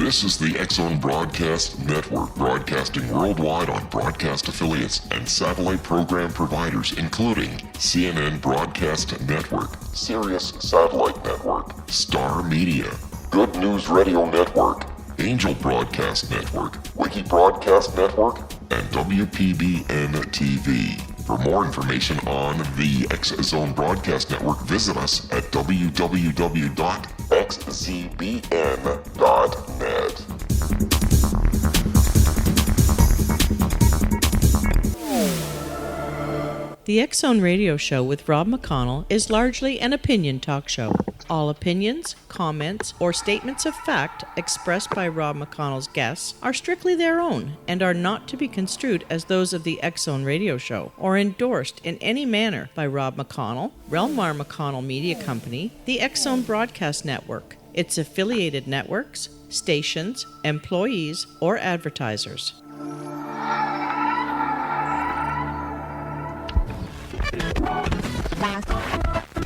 This is the X-Zone Broadcast Network, broadcasting worldwide on broadcast affiliates and satellite program providers, including CNN Broadcast Network, Sirius Satellite Network, Star Media, Good News Radio Network, Angel Broadcast Network, Wiki Broadcast Network, and WPBN TV. For more information on the X-Zone Broadcast Network, visit us at www.xzbn.net. The X-Zone Radio Show with Rob McConnell is largely an opinion talk show. All opinions, comments, or statements of fact expressed by Rob McConnell's guests are strictly their own and are not to be construed as those of the X-Zone Radio Show or endorsed in any manner by Rob McConnell, Relmar McConnell Media Company, the X-Zone Broadcast Network, its affiliated networks, stations, employees, or advertisers.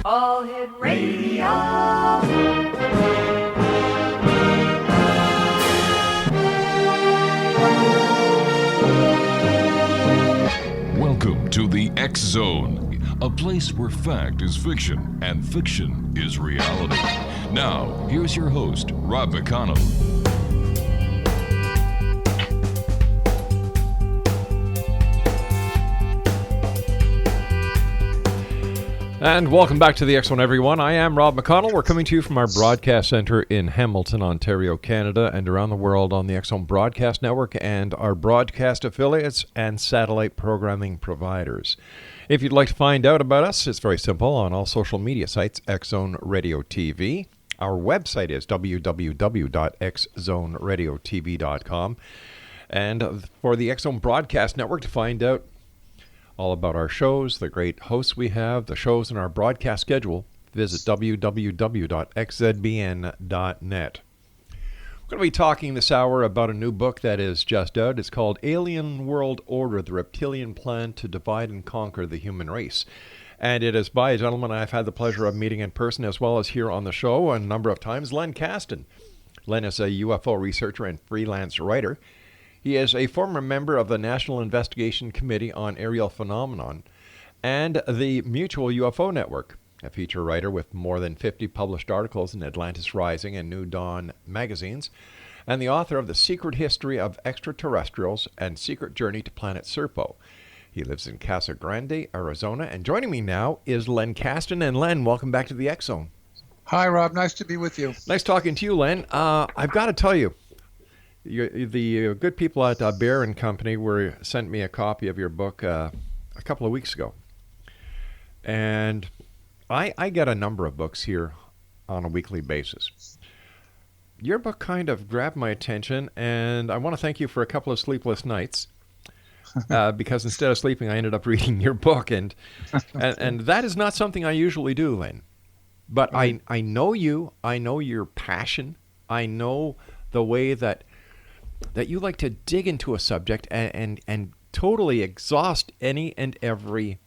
All Hit Radio. Welcome to the X-Zone, a place where fact is fiction and fiction is reality. Now, here's your host, Rob McConnell. And welcome back to the X-Zone, everyone. I am Rob McConnell. We're coming to you from our broadcast center in Hamilton, Ontario, Canada, and around the world on the X-Zone Broadcast Network and our broadcast affiliates and satellite programming providers. If you'd like to find out about us, it's very simple. On all social media sites, X-Zone Radio TV. Our website is www.xzoneradiotv.com. And for the X-Zone Broadcast Network, to find out all about our shows, the great hosts we have, the shows in our broadcast schedule, visit www.xzbn.net. We're going to be talking this hour about a new book that is just out. It's called Alien World Order, The Reptilian Plan to Divide and Conquer the Human Race. And it is by a gentleman I've had the pleasure of meeting in person as well as here on the show a number of times, Len Kasten. Len is a UFO researcher and freelance writer. He is a former member of the National Investigation Committee on Aerial Phenomenon and the Mutual UFO Network, a feature writer with more than 50 published articles in Atlantis Rising and New Dawn magazines, and the author of The Secret History of Extraterrestrials and Secret Journey to Planet Serpo. He lives in Casa Grande, Arizona, and joining me now is Len Kasten. And Len, welcome back to the X-Zone. Hi, Rob. Nice to be with you. Nice talking to you, Len. I've got to tell you, the good people at Bear and Company sent me a copy of your book a couple of weeks ago. And I get a number of books here on a weekly basis. Your book kind of grabbed my attention, and I want to thank you for a couple of sleepless nights. Because instead of sleeping, I ended up reading your book. And that is not something I usually do, Len. But I know you. I know your passion. I know the way that you like to dig into a subject and totally exhaust any and every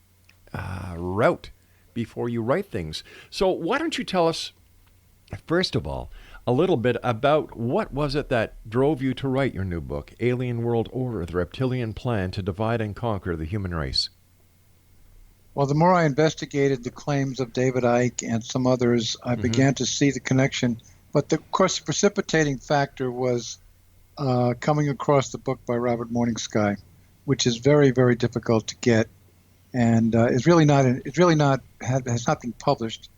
route before you write things. So why don't you tell us, first of all, a little bit about what was it that drove you to write your new book, Alien World Order, The Reptilian Plan to Divide and Conquer the Human Race? Well, the more I investigated the claims of David Icke and some others, I began to see the connection. But of course, the precipitating factor was coming across the book by Robert Morningsky, which is very, very difficult to get, and has not been published.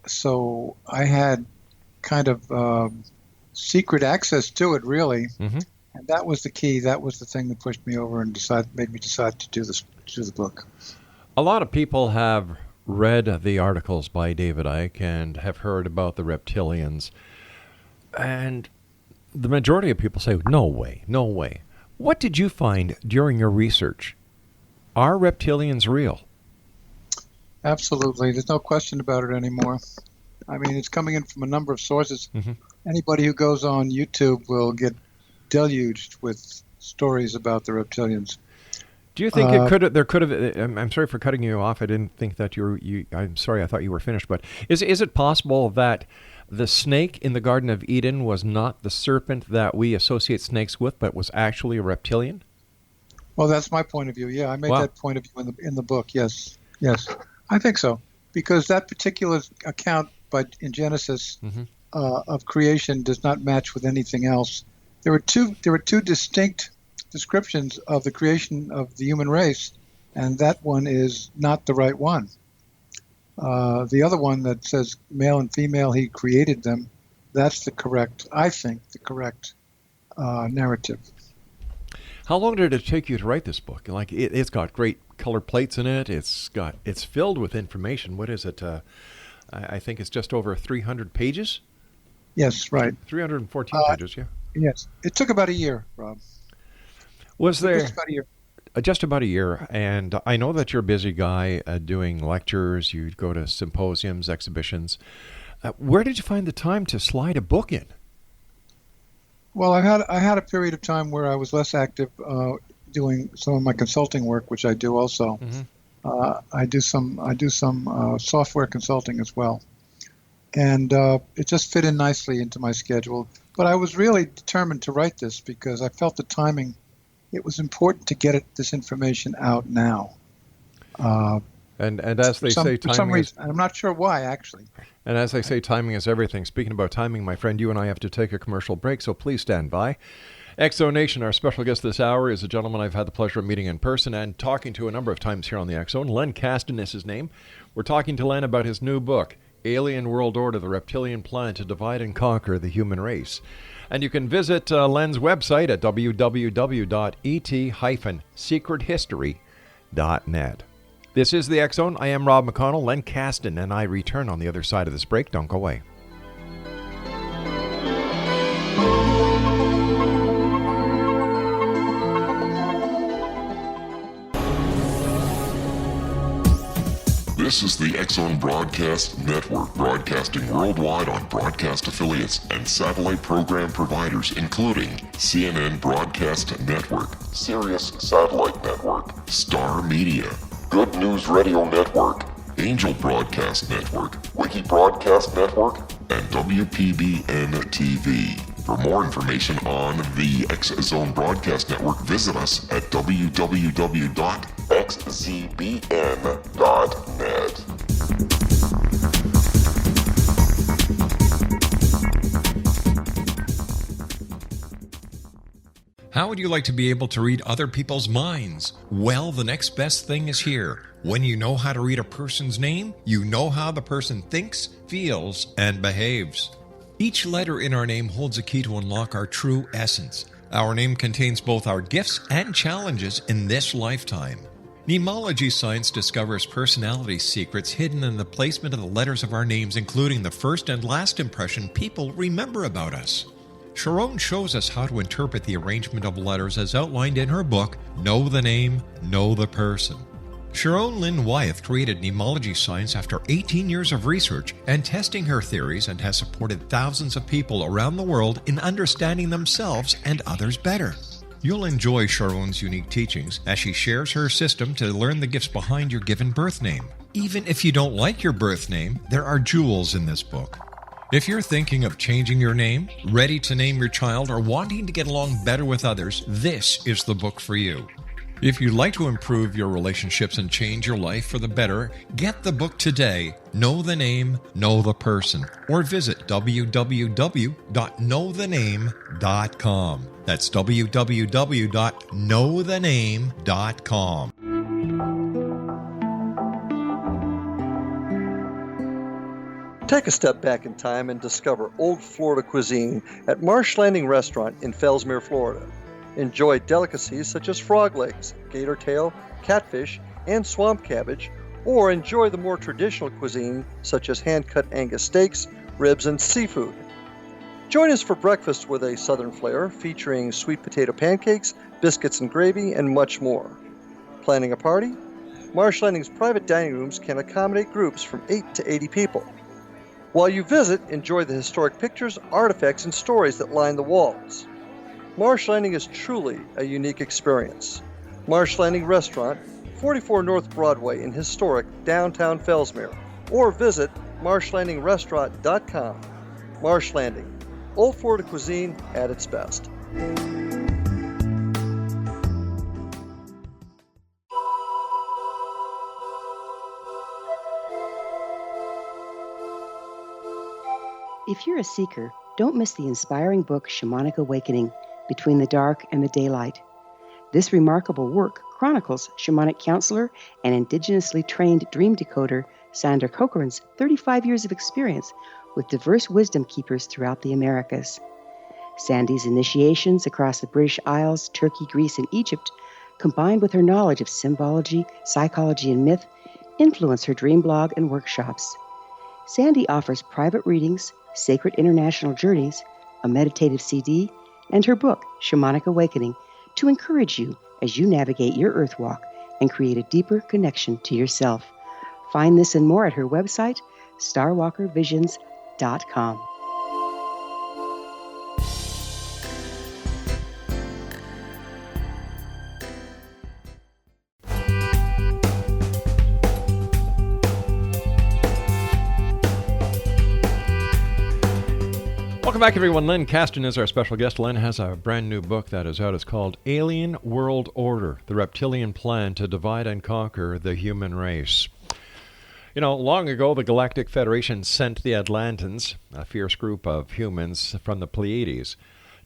So I had kind of secret access to it, really, and that was the key. That was the thing that pushed me over and made me decide to do the book. A lot of people have read the articles by David Icke and have heard about the reptilians, and the majority of people say, no way, no way. What did you find during your research? Are reptilians real? Absolutely. There's no question about it anymore. I mean, it's coming in from a number of sources. Anybody who goes on YouTube will get deluged with stories about the reptilians. Do you think there could have? I'm sorry for cutting you off. I didn't think that I'm sorry. I thought you were finished. But is it possible that the snake in the Garden of Eden was not the serpent that we associate snakes with, but was actually a reptilian? Well, that's my point of view. Yeah, I made Wow. that point of view in the book. Yes, I think so, because that particular account in Genesis of creation does not match with anything else. There were two distinct descriptions of the creation of the human race, and that one is not the right one. The other one that says male and female, he created them, that's the correct narrative. How long did it take you to write this book? Like, it's got great color plates in it. It's filled with information. What is it? I think it's just over 300 pages. Yes, right. 314 pages. Yeah. Yes, it took about a year, Rob. Was there Just about a year? Just about a year, and I know that you're a busy guy doing lectures. You go to symposiums, exhibitions. Where did you find the time to slide a book in? Well, I had a period of time where I was less active doing some of my consulting work, which I do also. I do some software consulting as well, and it just fit in nicely into my schedule. But I was really determined to write this because I felt the timing. It was important to get this information out now. And as they say, for some reason, and I'm not sure why, actually. And as they say, timing is everything. Speaking about timing, my friend, you and I have to take a commercial break, so please stand by. Exo Nation, our special guest this hour is a gentleman I've had the pleasure of meeting in person and talking to a number of times here on the Exo. Len Kasten is his name. We're talking to Len about his new book, Alien World Order, The Reptilian Plan to Divide and Conquer the Human Race. And you can visit Len's website at www.et-secrethistory.net. This is the X Zone. I am Rob McConnell, Len Kasten, and I return on the other side of this break. Don't go away. This is the X-Zone Broadcast Network, broadcasting worldwide on broadcast affiliates and satellite program providers, including CNN Broadcast Network, Sirius Satellite Network, Star Media, Good News Radio Network, Angel Broadcast Network, Wiki Broadcast Network, and WPBN TV. For more information on the X-Zone Broadcast Network, visit us at www.xzbn.net. How would you like to be able to read other people's minds? Well, the next best thing is here. When you know how to read a person's name, you know how the person thinks, feels, and behaves. Each letter in our name holds a key to unlock our true essence. Our name contains both our gifts and challenges in this lifetime. Mnemology science discovers personality secrets hidden in the placement of the letters of our names, including the first and last impression people remember about us. Sharon shows us how to interpret the arrangement of letters as outlined in her book, Know the Name, Know the Person. Sharon Lynn Wyeth created mnemology science after 18 years of research and testing her theories, and has supported thousands of people around the world in understanding themselves and others better. You'll enjoy Sharon's unique teachings as she shares her system to learn the gifts behind your given birth name. Even if you don't like your birth name, there are jewels in this book. If you're thinking of changing your name, ready to name your child, or wanting to get along better with others, this is the book for you. If you'd like to improve your relationships and change your life for the better, get the book today, Know the Name, Know the Person, or visit www.knowthename.com. That's www.knowthename.com. Take a step back in time and discover old Florida cuisine at Marsh Landing Restaurant in Fellsmere, Florida. Enjoy delicacies such as frog legs, gator tail, catfish, and swamp cabbage, or enjoy the more traditional cuisine such as hand-cut Angus steaks, ribs, and seafood. Join us for breakfast with a southern flair featuring sweet potato pancakes, biscuits and gravy, and much more. Planning a party? Marsh Landing's private dining rooms can accommodate groups from 8 to 80 people. While you visit, enjoy the historic pictures, artifacts, and stories that line the walls. Marsh Landing is truly a unique experience. Marsh Landing Restaurant, 44 North Broadway in historic downtown Fellsmere, or visit marshlandingrestaurant.com. Marsh Landing. Old Florida cuisine at its best. If you're a seeker, don't miss the inspiring book Shamanic Awakening, Between the Dark and the Daylight. This remarkable work chronicles shamanic counselor and indigenously trained dream decoder Sandra Cochran's 35 years of experience with diverse wisdom keepers throughout the Americas. Sandy's initiations across the British Isles, Turkey, Greece, and Egypt, combined with her knowledge of symbology, psychology, and myth, influence her dream blog and workshops. Sandy offers private readings, sacred international journeys, a meditative CD, and her book, Shamanic Awakening, to encourage you as you navigate your earth walk and create a deeper connection to yourself. Find this and more at her website, starwalkervisions.com. Welcome back, everyone. Len Kasten is our special guest. Len has a brand new book that is out. It's called Alien World Order, The Reptilian Plan to Divide and Conquer the Human Race. You know, long ago, the Galactic Federation sent the Atlantans, a fierce group of humans from the Pleiades,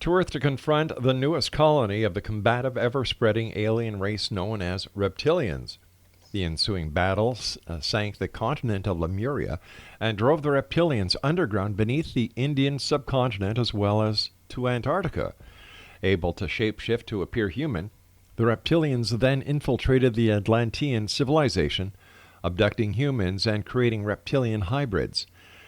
to Earth to confront the newest colony of the combative, ever-spreading alien race known as Reptilians. The ensuing battles sank the continent of Lemuria and drove the Reptilians underground beneath the Indian subcontinent as well as to Antarctica. Able to shapeshift to appear human, the Reptilians then infiltrated the Atlantean civilization, abducting humans and creating reptilian hybrids.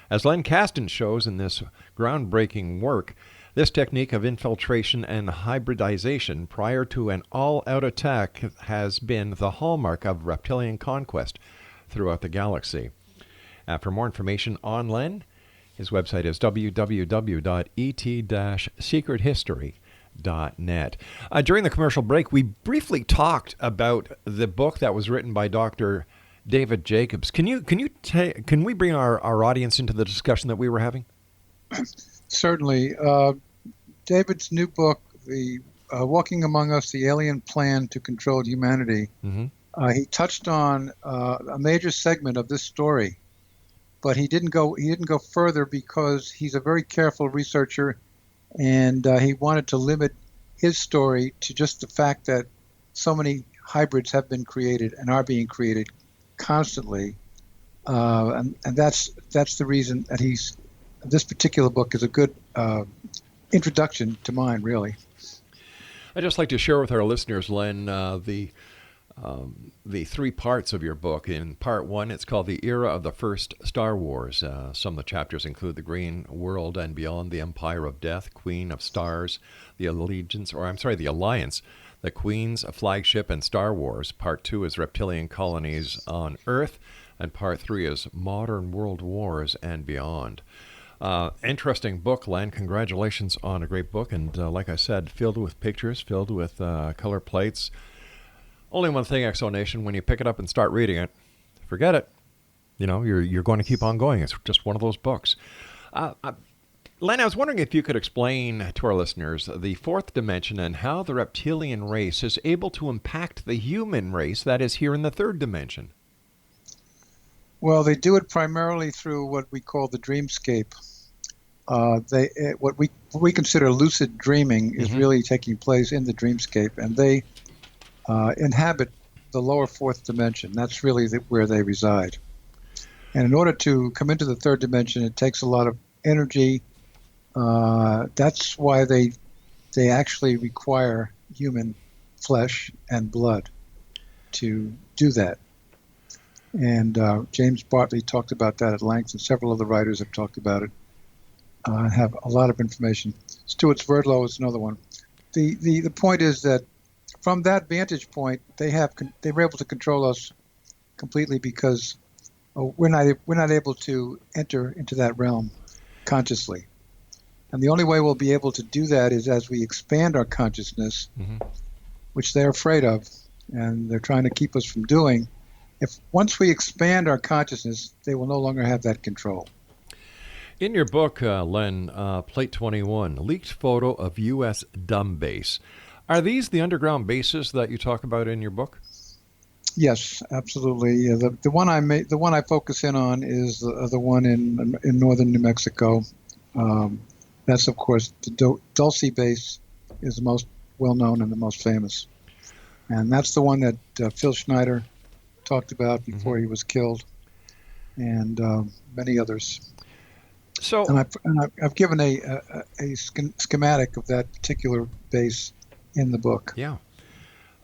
As Len Kasten shows in this groundbreaking work, this technique of infiltration and hybridization prior to an all-out attack has been the hallmark of reptilian conquest throughout the galaxy. For more information on Len, his website is www.et-secrethistory.net. During the commercial break, we briefly talked about the book that was written by Dr. David Jacobs. Can we bring our audience into the discussion that we were having? Certainly. David's new book, the Walking Among Us, The Alien Plan to Control Humanity, he touched on a major segment of this story, but he didn't go further because he's a very careful researcher, and he wanted to limit his story to just the fact that so many hybrids have been created and are being created constantly, and that's the reason that this particular book is a good introduction to mine, really. I'd just like to share with our listeners, Len, the three parts of your book. In part one, it's called The Era of the First Star Wars. Some of the chapters include The Green World and Beyond, The Empire of Death, Queen of Stars, The Alliance, The Queen's Flagship, and Star Wars. Part two is Reptilian Colonies on Earth, and part three is Modern World Wars and Beyond. Interesting book, Len. Congratulations on a great book. And like I said, filled with pictures, filled with color plates. Only one thing, Exo Nation, when you pick it up and start reading it, forget it. You know, you're going to keep on going. It's just one of those books. Len, I was wondering if you could explain to our listeners the fourth dimension and how the reptilian race is able to impact the human race that is here in the third dimension. Well, they do it primarily through what we call the dreamscape. What we consider lucid dreaming is really taking place in the dreamscape, and they inhabit the lower fourth dimension. That's really where they reside. And in order to come into the third dimension, it takes a lot of energy. That's why they actually require human flesh and blood to do that. And James Bartley talked about that at length, and several other writers have talked about it. Have a lot of information. Stuart Sverdlow is another one. The point is that from that vantage point, they were able to control us completely because we're not able to enter into that realm consciously. And the only way we'll be able to do that is as we expand our consciousness, which they're afraid of, and they're trying to keep us from doing. Once we expand our consciousness, they will no longer have that control. In your book, Len, Plate 21, leaked photo of U.S. dumb base. Are these the underground bases that you talk about in your book? Yes, absolutely. The one the one I focus in on is the one in northern New Mexico. That's of course the Dulce base is the most well known and the most famous, and that's the one that Phil Schneider talked about before he was killed, and many others. So, and I've given a schematic of that particular base in the book. Yeah.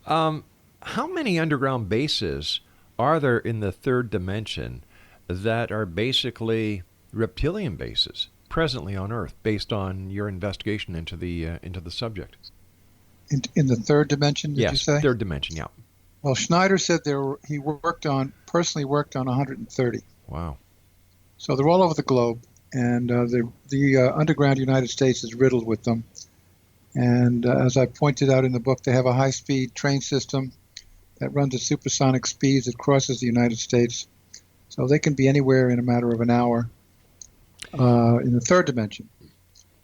How many underground bases are there in the third dimension that are basically reptilian bases presently on Earth, based on your investigation into the subject? In the third dimension, did you say? Yes, third dimension, yeah. Well, Schneider said he personally worked on 130. Wow. So they're all over the globe, and the underground United States is riddled with them. And as I pointed out in the book, they have a high-speed train system that runs at supersonic speeds that crosses the United States. So they can be anywhere in a matter of an hour in the third dimension.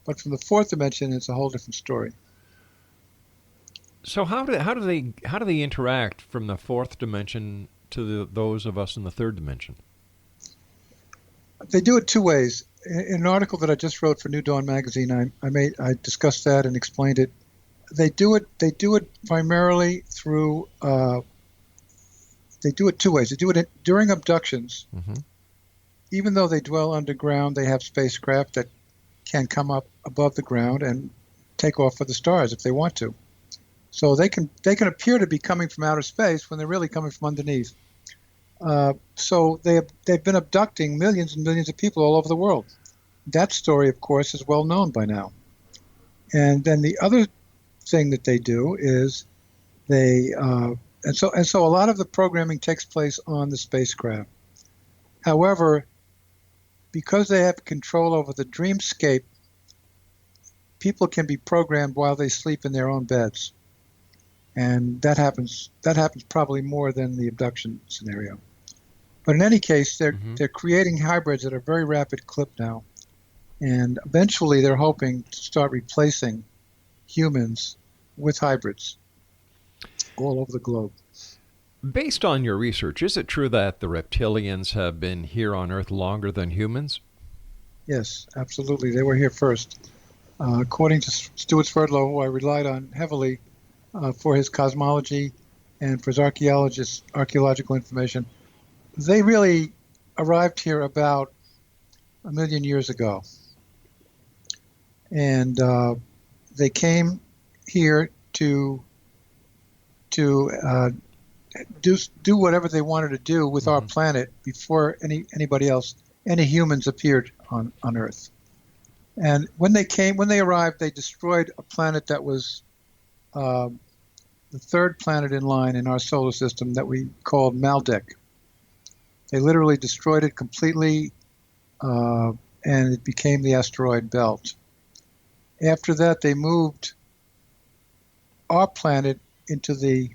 But from the fourth dimension, it's a whole different story. So how do they interact from the fourth dimension to those of us in the third dimension? They do it two ways. In an article that I just wrote for New Dawn magazine, I discussed that and explained it. They do it primarily through. They do it two ways. They do it during abductions. Mm-hmm. Even though they dwell underground, they have spacecraft that can come up above the ground and take off for the stars if they want to. So they can appear to be coming from outer space when they're really coming from underneath. So they've been abducting millions and millions of people all over the world. That story, of course, is well known by now. And then the other thing that they do is and so a lot of the programming takes place on the spacecraft. However, because they have control over the dreamscape, people can be programmed while they sleep in their own beds. And that happens probably more than the abduction scenario. But in any case, they're creating hybrids at a very rapid clip now. And eventually they're hoping to start replacing humans with hybrids all over the globe. Based on your research, is it true that the reptilians have been here on Earth longer than humans? Yes, absolutely. They were here first. According to Stuart Sverdlow, who I relied on heavily for his cosmology and for his archaeological information, they really arrived here about 1 million years ago. And they came here to do whatever they wanted to do with our planet before anybody else, any humans appeared on Earth. And when they arrived, they destroyed a planet that was the third planet in line in our solar system that we called Maldek. They literally destroyed it completely, and it became the asteroid belt. After that, they moved our planet into the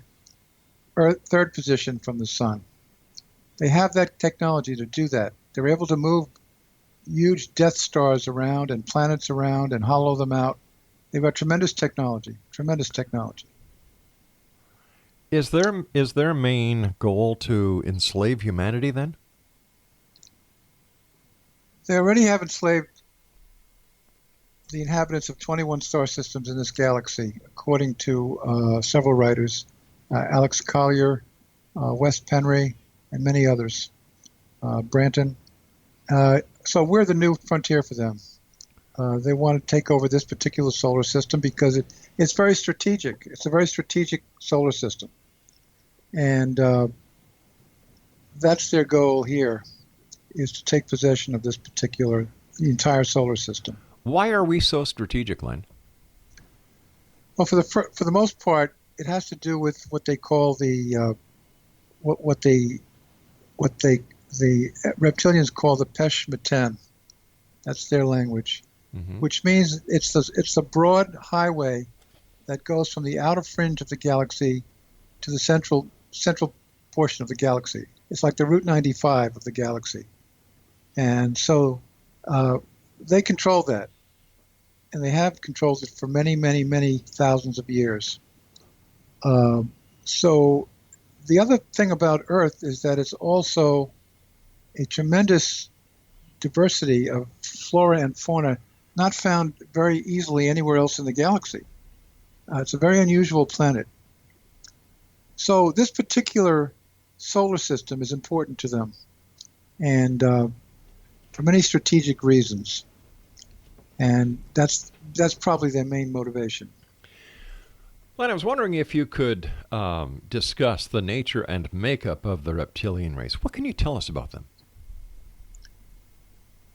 third position from the sun. They have that technology to do that. They're able to move huge Death Stars around and planets around and hollow them out. They've got tremendous technology. Is their main goal to enslave humanity then? They already have enslaved the inhabitants of 21 star systems in this galaxy, according to several writers, Alex Collier, Wes Penry, and many others, Branton. So we're the new frontier for them. They want to take over this particular solar system because it's very strategic. It's a very strategic solar system. And that's their goal here, is to take possession of the entire solar system. Why are we so strategic, Len? Well, for the most part, it has to do with what they call the reptilians call the Pesh Meten. That's their language, which means it's the broad highway that goes from the outer fringe of the galaxy to the central portion of the galaxy. It's like the Route 95 of the galaxy. And so they control that, and they have controlled it for many, many, many thousands of years. So the other thing about Earth is that it's also a tremendous diversity of flora and fauna not found very easily anywhere else in the galaxy. It's a very unusual planet. So this particular solar system is important to them, and for many strategic reasons. And that's probably their main motivation. Len, I was wondering if you could discuss the nature and makeup of the reptilian race. What can you tell us about them?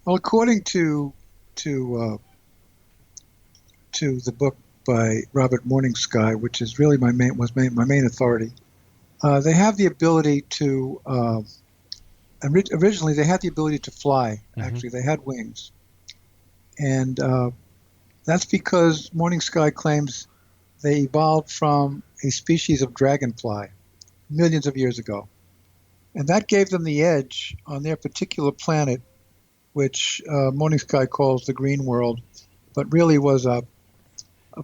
Well, according to the book by Robert Morningsky, which is really my main authority, they have the ability to. Originally, they had the ability to fly. Actually, they had wings, and that's because Morningsky claims they evolved from a species of dragonfly millions of years ago, and that gave them the edge on their particular planet, which Morningsky calls the Green World, but really was a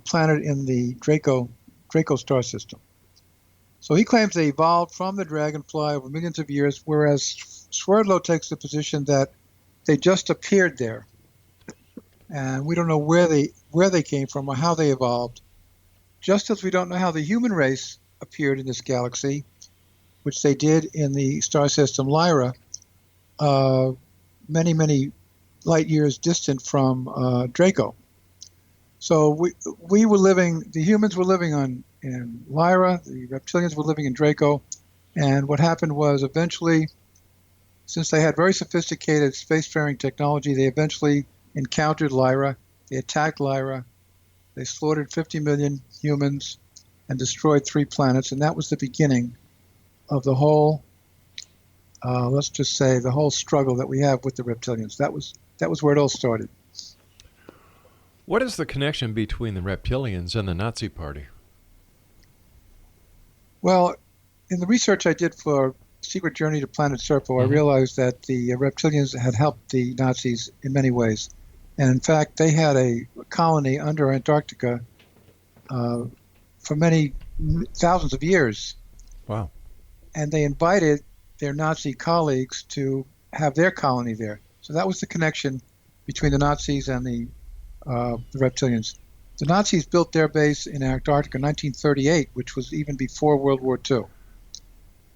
planet in the Draco star system. So he claims they evolved from the dragonfly over millions of years, whereas Swerdlow takes the position that they just appeared there, and we don't know where they came from or how they evolved. Just as we don't know how the human race appeared in this galaxy, which they did in the star system Lyra, many, many light years distant from Draco. So we were living, the humans were living in Lyra, the reptilians were living in Draco, and what happened was eventually, since they had very sophisticated spacefaring technology, they eventually encountered Lyra, they attacked Lyra, they slaughtered 50 million humans and destroyed 3 planets, and that was the beginning of the whole, let's just say, the whole struggle that we have with the reptilians. That was where it all started. What is the connection between the reptilians and the Nazi Party? Well, in the research I did for Secret Journey to Planet Serpo, I realized that the reptilians had helped the Nazis in many ways. And in fact, they had a colony under Antarctica for many thousands of years. Wow. And they invited their Nazi colleagues to have their colony there. So that was the connection between the Nazis and the reptilians. The Nazis built their base in Antarctica in 1938, which was even before World War II.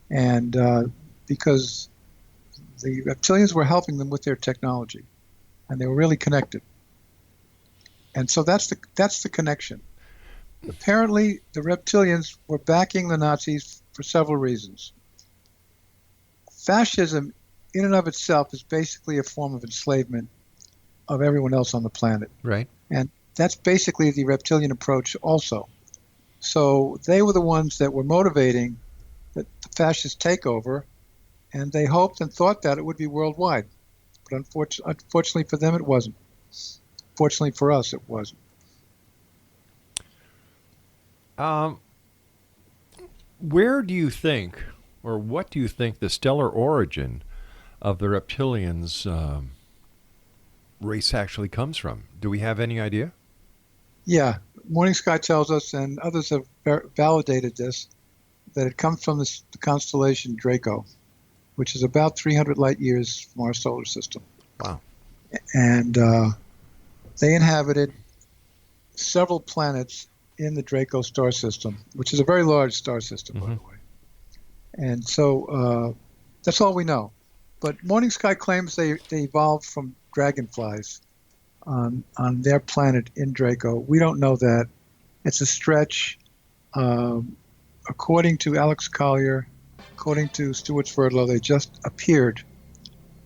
And because the reptilians were helping them with their technology, and they were really connected. And so that's the connection. Apparently, the reptilians were backing the Nazis for several reasons. Fascism, in and of itself, is basically a form of enslavement of everyone else on the planet. Right. And that's basically the reptilian approach also. So they were the ones that were motivating the fascist takeover, and they hoped and thought that it would be worldwide. But unfortunately for them, it wasn't. Fortunately for us, it wasn't. Where do you think, or what do you think the stellar origin of the reptilians race actually comes from? Do we have any idea? Yeah, Morningsky tells us, and others have validated this, that it comes from the constellation Draco, which is about 300 light years from our solar system. Wow. And they inhabited several planets in the Draco star system, which is a very large star system, by the way. And so that's all we know. But Morningsky claims they evolved from dragonflies on their planet in Draco. We don't know that. It's a stretch. According to Alex Collier, according to Stuart Sverdlow, they just appeared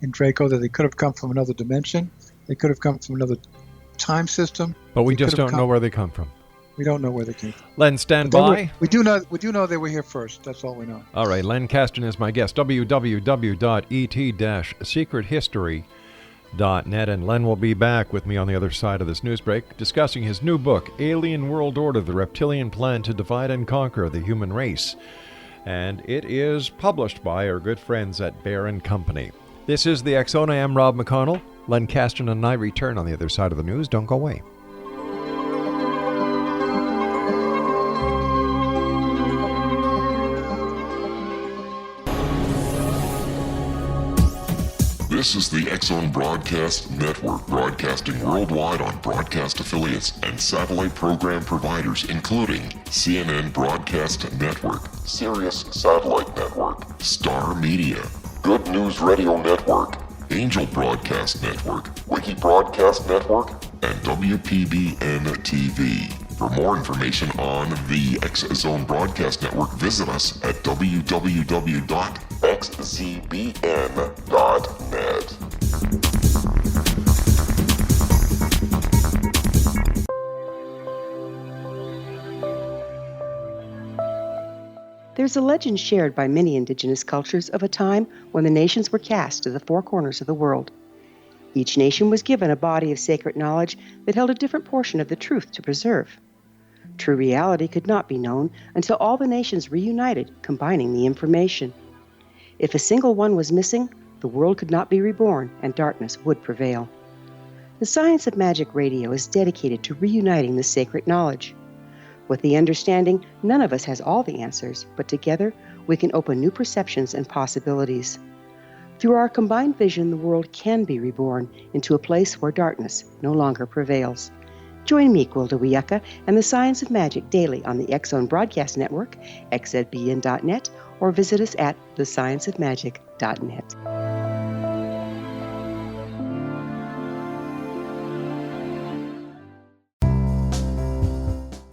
in Draco, that they could have come from another dimension. They could have come from another time system. But we just don't know where they come from. We don't know where they came from. Len, stand by. We do know they were here first. That's all we know. All right, Len Kasten is my guest. www.et-secrethistory.net, and Len will be back with me on the other side of this news break, discussing his new book, Alien World Order: The Reptilian Plan to Divide and Conquer the Human Race. And it is published by our good friends at Bear & Company. This is the X Zone. I am Rob McConnell. Len Kasten and I return on the other side of the news. Don't go away. This is the X-Zone Broadcast Network, broadcasting worldwide on broadcast affiliates and satellite program providers, including CNN Broadcast Network, Sirius Satellite Network, Star Media, Good News Radio Network, Angel Broadcast Network, Wiki Broadcast Network, and WPBN TV. For more information on the X-Zone Broadcast Network, visit us at www.xzbn.net. There's a legend shared by many indigenous cultures of a time when the nations were cast to the four corners of the world. Each nation was given a body of sacred knowledge that held a different portion of the truth to preserve. True reality could not be known until all the nations reunited, combining the information. If a single one was missing, the world could not be reborn and darkness would prevail. The Science of Magic Radio is dedicated to reuniting the sacred knowledge. With the understanding, none of us has all the answers, but together we can open new perceptions and possibilities. Through our combined vision, the world can be reborn into a place where darkness no longer prevails. Join me, Gwilda Wiyaka, and the Science of Magic daily on the X-Zone Broadcast Network, xzbn.net, or visit us at thescienceofmagic.net.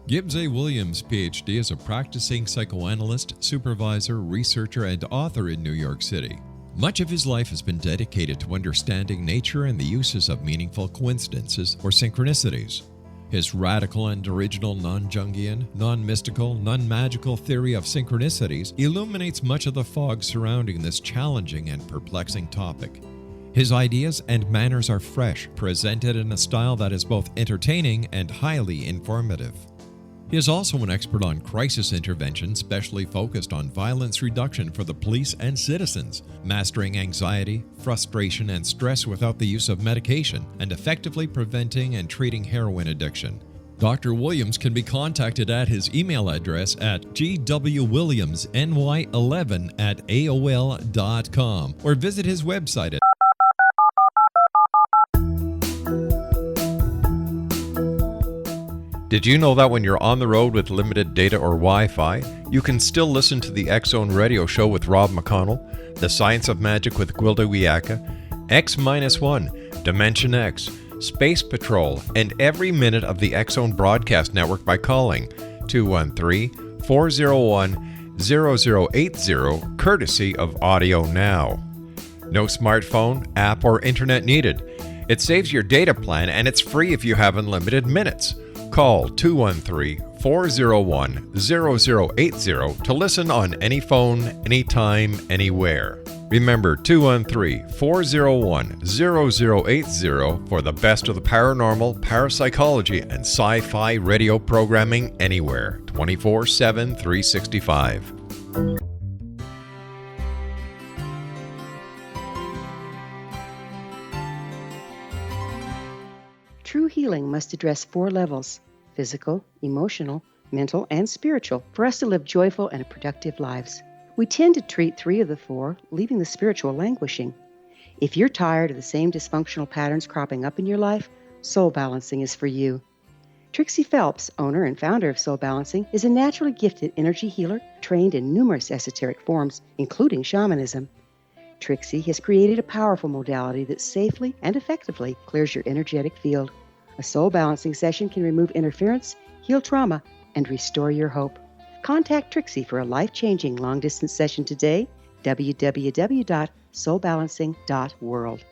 Gibbs A. Williams, Ph.D., is a practicing psychoanalyst, supervisor, researcher, and author in New York City. Much of his life has been dedicated to understanding nature and the uses of meaningful coincidences or synchronicities. His radical and original non-Jungian, non-mystical, non-magical theory of synchronicities illuminates much of the fog surrounding this challenging and perplexing topic. His ideas and manners are fresh, presented in a style that is both entertaining and highly informative. He is also an expert on crisis intervention, specially focused on violence reduction for the police and citizens, mastering anxiety, frustration, and stress without the use of medication, and effectively preventing and treating heroin addiction. Dr. Williams can be contacted at his email address at gwwilliamsny11@aol.com or visit his website at Did you know that when you're on the road with limited data or Wi-Fi, you can still listen to the X-Zone Radio Show with Rob McConnell, The Science of Magic with Gwilda Wiyaka, X-1, Dimension X, Space Patrol, and every minute of the X-Zone Broadcast Network by calling 213-401-0080, courtesy of Audio Now. No smartphone, app, or internet needed. It saves your data plan and it's free if you have unlimited minutes. Call 213-401-0080 to listen on any phone, anytime, anywhere. Remember 213-401-0080 for the best of the paranormal, parapsychology, and sci-fi radio programming anywhere, 24/7, 365. True healing must address 4 levels: physical, emotional, mental, and spiritual, for us to live joyful and productive lives. We tend to treat 3 of the 4, leaving the spiritual languishing. If you're tired of the same dysfunctional patterns cropping up in your life, Soul Balancing is for you. Trixie Phelps, owner and founder of Soul Balancing, is a naturally gifted energy healer trained in numerous esoteric forms, including shamanism. Trixie has created a powerful modality that safely and effectively clears your energetic field. A soul balancing session can remove interference, heal trauma, and restore your hope. Contact Trixie for a life-changing long-distance session today, www.soulbalancing.world.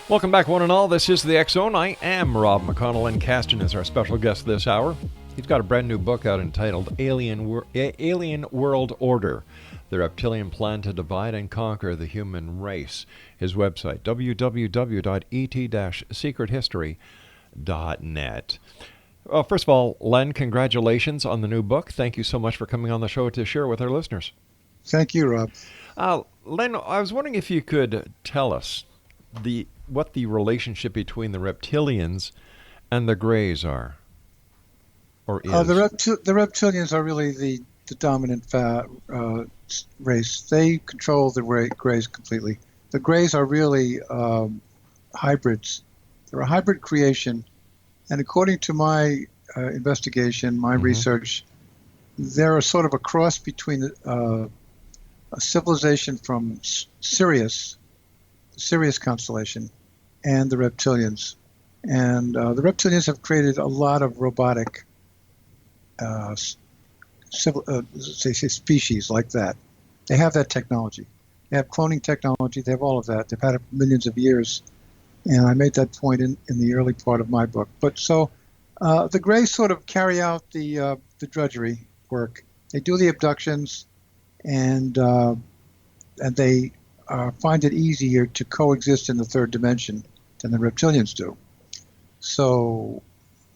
Welcome back, one and all. This is the X-Zone. I am Rob McConnell, and Kasten is our special guest this hour. He's got a brand new book out entitled Alien World Order, The Reptilian Plan to Divide and Conquer the Human Race. His website, www.et-secrethistory.net. Well, first of all, Len, congratulations on the new book. Thank you so much for coming on the show to share with our listeners. Thank you, Rob. Len, I was wondering if you could tell us what the relationship between the Reptilians and the Greys are, or is. The Reptilians are really the dominant race. They control the Greys completely. The Greys are really hybrids. They're a hybrid creation, and according to my investigation, my research, they're a sort of a cross between a civilization from Sirius, the Sirius constellation, and the Reptilians. And the Reptilians have created a lot of robotic species like that. They have that technology. They have cloning technology. They have all of that. They've had it for millions of years. And I made that point in the early part of my book. But so the Greys sort of carry out the drudgery work. They do the abductions, and they find it easier to coexist in the third dimension than the Reptilians do. So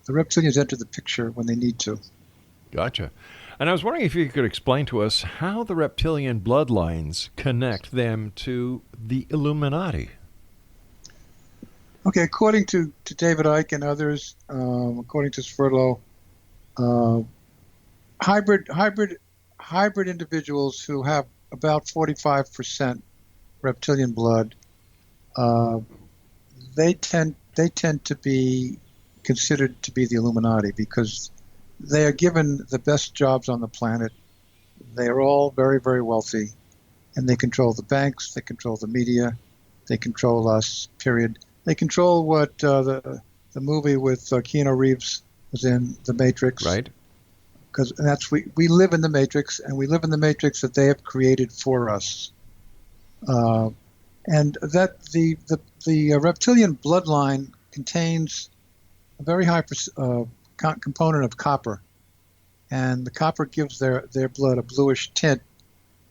the Reptilians enter the picture when they need to. Gotcha. And I was wondering if you could explain to us how the reptilian bloodlines connect them to the Illuminati. Okay, according to David Icke and others, according to Sverdlow, hybrid individuals who have about 45% reptilian blood, they tend to be considered to be the Illuminati because they are given the best jobs on the planet. They are all very, very wealthy, and they control the banks, they control the media, they control us, period. They control what the movie with Keanu Reeves was in, The Matrix. Right. Because we live in the Matrix, and we live in the Matrix that they have created for us. And that the reptilian bloodline contains a very high component of copper, and the copper gives their blood a bluish tint,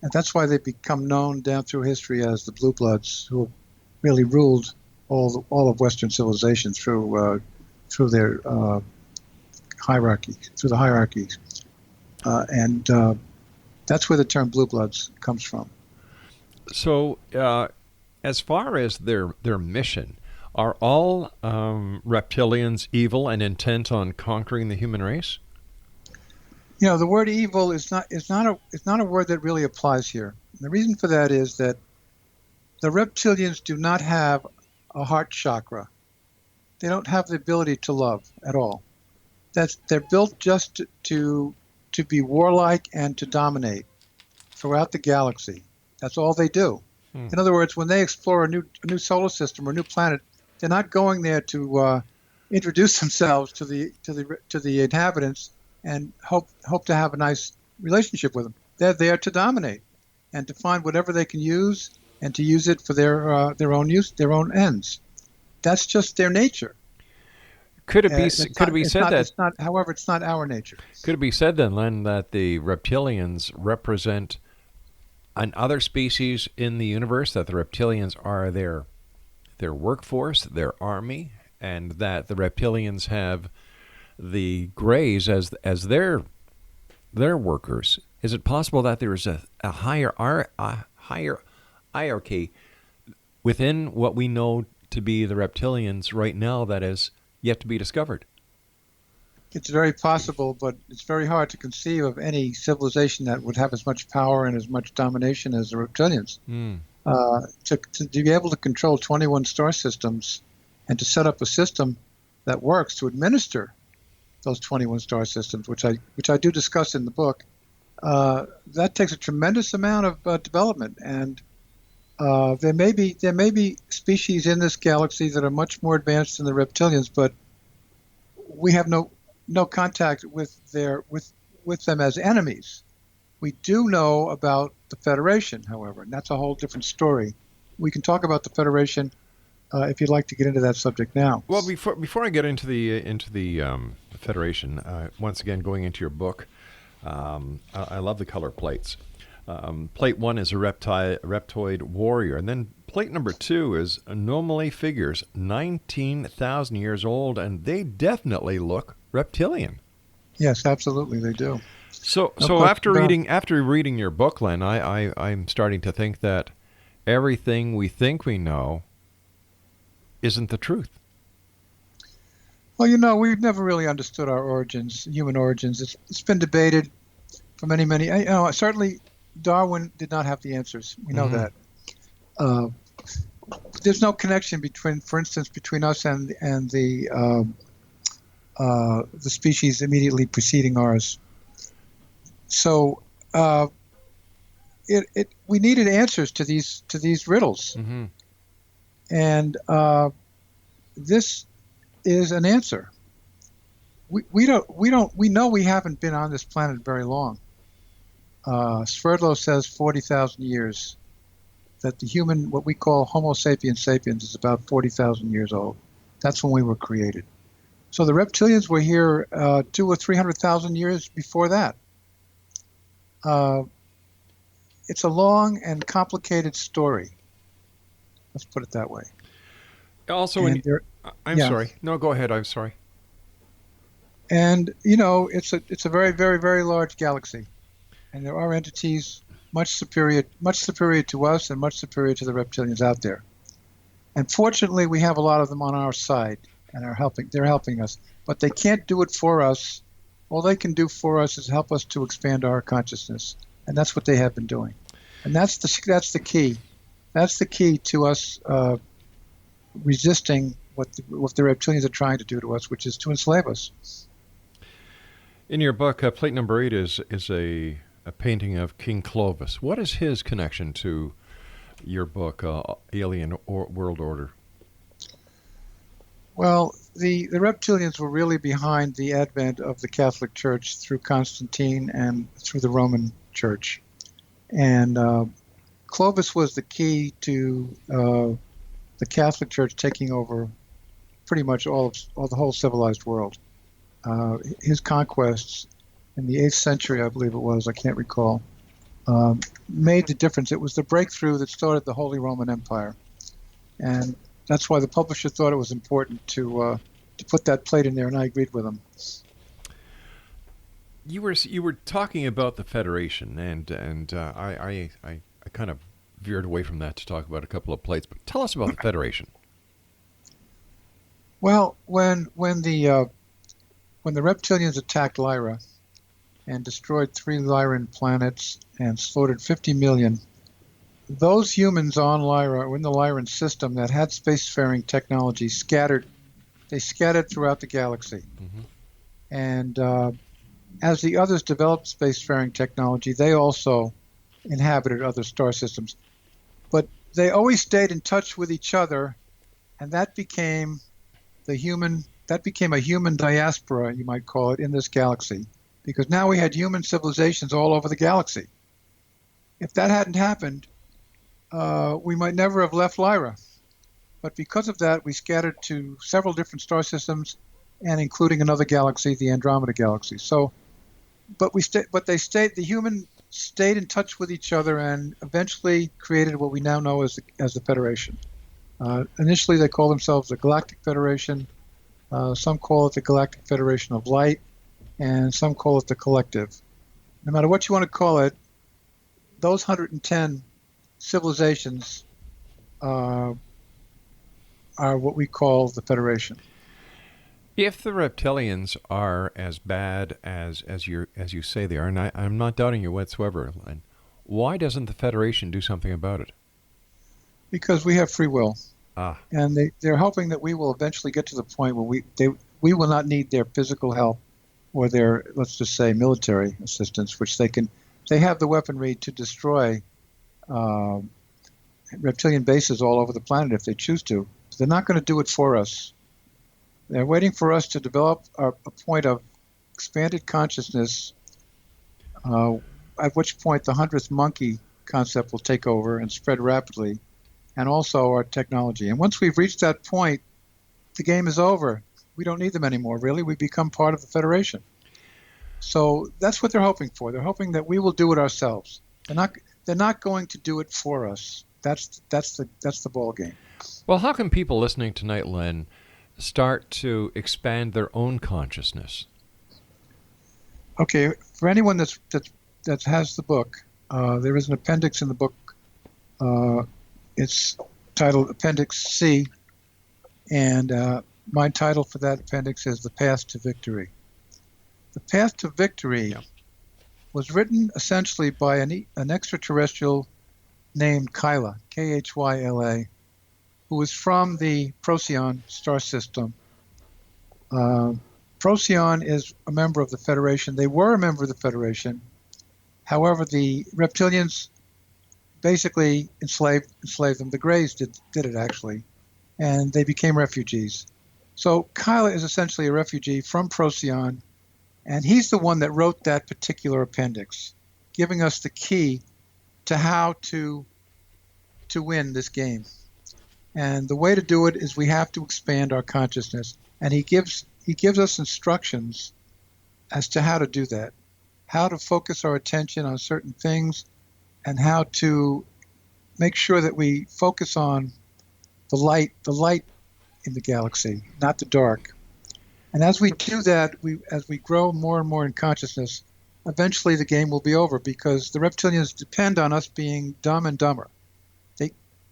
and that's why they become known down through history as the Blue Bloods, who have really ruled all of Western civilization through their hierarchy, through the hierarchies, and that's where the term Blue Bloods comes from. So, as far as their mission, are all reptilians evil and intent on conquering the human race? You know, the word evil is not a word that really applies here. And the reason for that is that the reptilians do not have a heart chakra. They don't have the ability to love at all. They're built just to be warlike and to dominate throughout the galaxy. That's all they do. In other words, when they explore a new solar system or a new planet, they're not going there to introduce themselves to the inhabitants and hope to have a nice relationship with them. They're there to dominate and to find whatever they can use and to use it for their own use, their own ends. That's just their nature. However, it's not our nature. Could it be said then, Len, that the reptilians represent another species in the universe, that the reptilians are their workforce, their army, and that the reptilians have the Greys as their workers? Is it possible that there is a higher hierarchy within what we know to be the reptilians right now that is yet to be discovered? It's very possible, but it's very hard to conceive of any civilization that would have as much power and as much domination as the reptilians. To be able to control 21 star systems and to set up a system that works to administer those 21 star systems, which I do discuss in the book, that takes a tremendous amount of development. And there may be species in this galaxy that are much more advanced than the reptilians, but we have no contact with them as enemies. We do know about the Federation, however, and that's a whole different story. We can talk about the Federation if you'd like to get into that subject now. Well, before I get into the Federation, once again going into your book, I love the color plates. Plate 1 is a reptoid warrior, and then plate number 2 is anomaly figures, 19,000 years old, and they definitely look reptilian. Yes, absolutely, they do. So No after question reading your book, Len, I'm starting to think that everything we think we know isn't the truth. Well, we've never really understood our origins, human origins. It's been debated for many. Certainly, Darwin did not have the answers. We know that. There's no connection for instance, between us and the species immediately preceding ours. So we needed answers to these riddles, and this is an answer. We know we haven't been on this planet very long. Sverdlov says 40,000 years. That the human, what we call Homo sapiens sapiens, is about 40,000 years old. That's when we were created. So the reptilians were here 200,000 or 300,000 years before that. It's a long and complicated story. Let's put it that way. Also, I'm sorry. No, go ahead. I'm sorry. And it's a very, very, very large galaxy, and there are entities much superior to us and much superior to the reptilians out there. And fortunately, we have a lot of them on our side and they're helping us. But they can't do it for us. All they can do for us is help us to expand our consciousness. And that's what they have been doing. And that's the key. That's the key to us resisting what the reptilians are trying to do to us, which is to enslave us. In your book, plate number 8 is a painting of King Clovis. What is his connection to your book, Alien World Order? Well, the reptilians were really behind the advent of the Catholic Church through Constantine and through the Roman Church. And Clovis was the key to the Catholic Church taking over pretty much all the whole civilized world. His conquests in the 8th century, I believe it was, I can't recall, made the difference. It was the breakthrough that started the Holy Roman Empire. And that's why the publisher thought it was important to put that plate in there, and I agreed with him. You were talking about the Federation, and I kind of veered away from that to talk about a couple of plates. But tell us about the Federation. Well, when the reptilians attacked Lyra and destroyed 3 Lyran planets and slaughtered 50 million, those humans on Lyra, or in the Lyran system that had spacefaring technology, scattered throughout the galaxy. And as the others developed spacefaring technology, they also inhabited other star systems. But they always stayed in touch with each other, and that became a human diaspora, you might call it, in this galaxy. Because now we had human civilizations all over the galaxy. If that hadn't happened, we might never have left Lyra. But because of that, we scattered to several different star systems, and including another galaxy, the Andromeda Galaxy. So, the humans stayed in touch with each other and eventually created what we now know as the Federation. Initially, they called themselves the Galactic Federation. Some call it the Galactic Federation of Light, and some call it the Collective. No matter what you want to call it, those 110 civilizations are what we call the Federation. If the reptilians are as bad as you say they are, and I'm not doubting you whatsoever, Len, why doesn't the Federation do something about it? Because we have free will. And they're hoping that we will eventually get to the point where we will not need their physical help or their, let's just say, military assistance, which they have the weaponry to destroy reptilian bases all over the planet if they choose to. They're not going to do it for us. They're waiting for us to develop a point of expanded consciousness, at which point the 100th monkey concept will take over and spread rapidly. and also our technology. And once we've reached that point, the game is over. We don't need them anymore, really. We become part of the Federation. So that's what they're hoping for. They're hoping that we will do it ourselves. They're not going to do it for us. That's the ball game. Well, how can people listening tonight, Len, start to expand their own consciousness? Okay, for anyone that has the book, there is an appendix in the book. It's titled Appendix C, and my title for that appendix is The Path to Victory. The Path to Victory was written essentially by an extraterrestrial named Kyla, Khyla, who was from the Procyon star system. Procyon is a member of the Federation. They were a member of the Federation. However, the Reptilians basically enslaved them. The Greys did it, actually, and they became refugees. So Kyla is essentially a refugee from Procyon, and he's the one that wrote that particular appendix, giving us the key to how to win this game. And the way to do it is we have to expand our consciousness. And he gives us instructions as to how to do that, how to focus our attention on certain things, and how to make sure that we focus on the light in the galaxy, not the dark. And as we do that, as we grow more and more in consciousness, eventually the game will be over, because the Reptilians depend on us being dumb and dumber.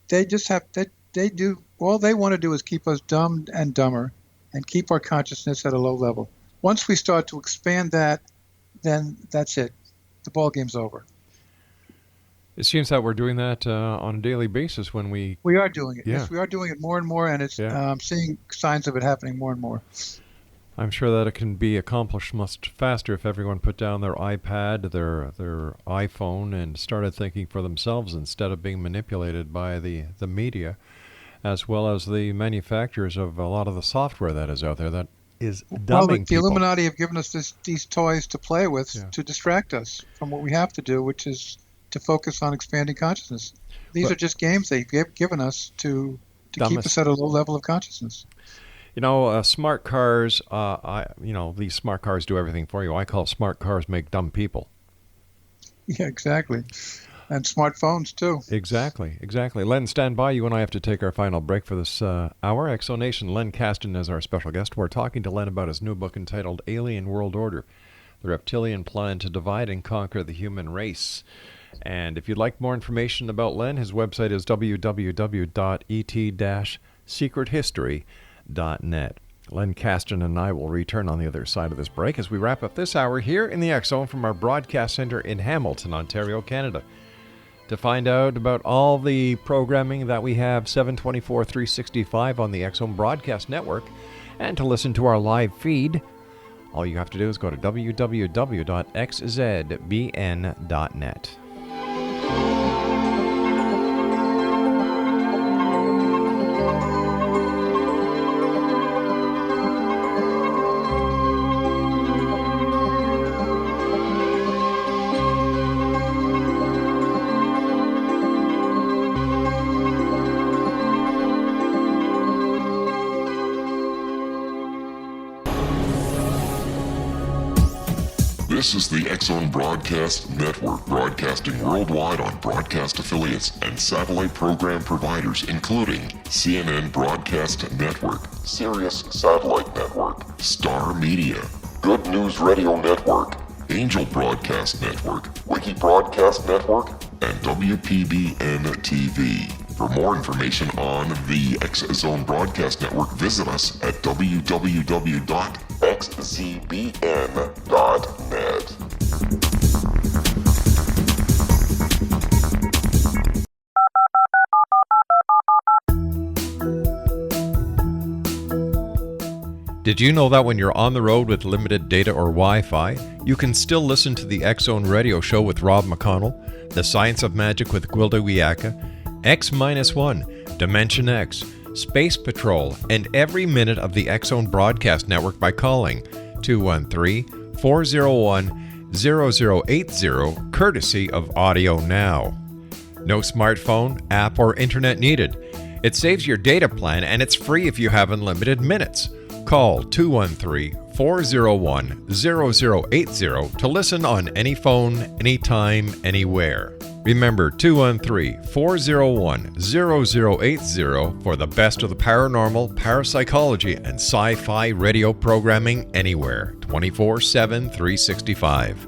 They just have they do all they want to do is keep us dumb and dumber and keep our consciousness at a low level. Once we start to expand that, then that's it. The ball game's over. It seems that we're doing that on a daily basis when we are doing it. Yeah. Yes, we are doing it more and more, and it's seeing signs of it happening more and more. I'm sure that it can be accomplished much faster if everyone put down their iPad, their iPhone, and started thinking for themselves instead of being manipulated by the media, as well as the manufacturers of a lot of the software that is out there that is dumbing the Illuminati have given us these toys to play with to distract us from what we have to do, which is to focus on expanding consciousness. These are just games they've given us to keep us at a low level of consciousness. You know, smart cars, these smart cars do everything for you. I call smart cars make dumb people. Yeah, exactly. And smartphones, too. Exactly. Len, stand by. You and I have to take our final break for this hour. Exonation, Len Kasten is our special guest. We're talking to Len about his new book entitled Alien World Order, The Reptilian Plan to Divide and Conquer the Human Race. And if you'd like more information about Len, his website is www.et-secrethistory.net. Len Kasten and I will return on the other side of this break as we wrap up this hour here in the X Zone from our broadcast center in Hamilton, Ontario, Canada. To find out about all the programming that we have 7/24/365 on the X Zone Broadcast Network, and to listen to our live feed, all you have to do is go to www.xzbn.net. This is the X Zone Broadcast Network, broadcasting worldwide on broadcast affiliates and satellite program providers, including CNN Broadcast Network, Sirius Satellite Network, Star Media, Good News Radio Network, Angel Broadcast Network, Wiki Broadcast Network, and WPBN TV. For more information on the X Zone Broadcast Network, visit us at www.xzbn.net. Did you know that when you're on the road with limited data or Wi-Fi, you can still listen to the X Zone Radio Show with Rob McConnell, The Science of Magic with Gwilda Wiyaka, X-1, Dimension X, Space Patrol, and every minute of the X Zone Broadcast Network by calling 213-401-0080, courtesy of Audio Now. No smartphone, app, or internet needed. It saves your data plan and it's free if you have unlimited minutes. Call 213-401-0080 to listen on any phone, anytime, anywhere. Remember 213-401-0080 for the best of the paranormal, parapsychology, and sci-fi radio programming anywhere, 24/7, 365.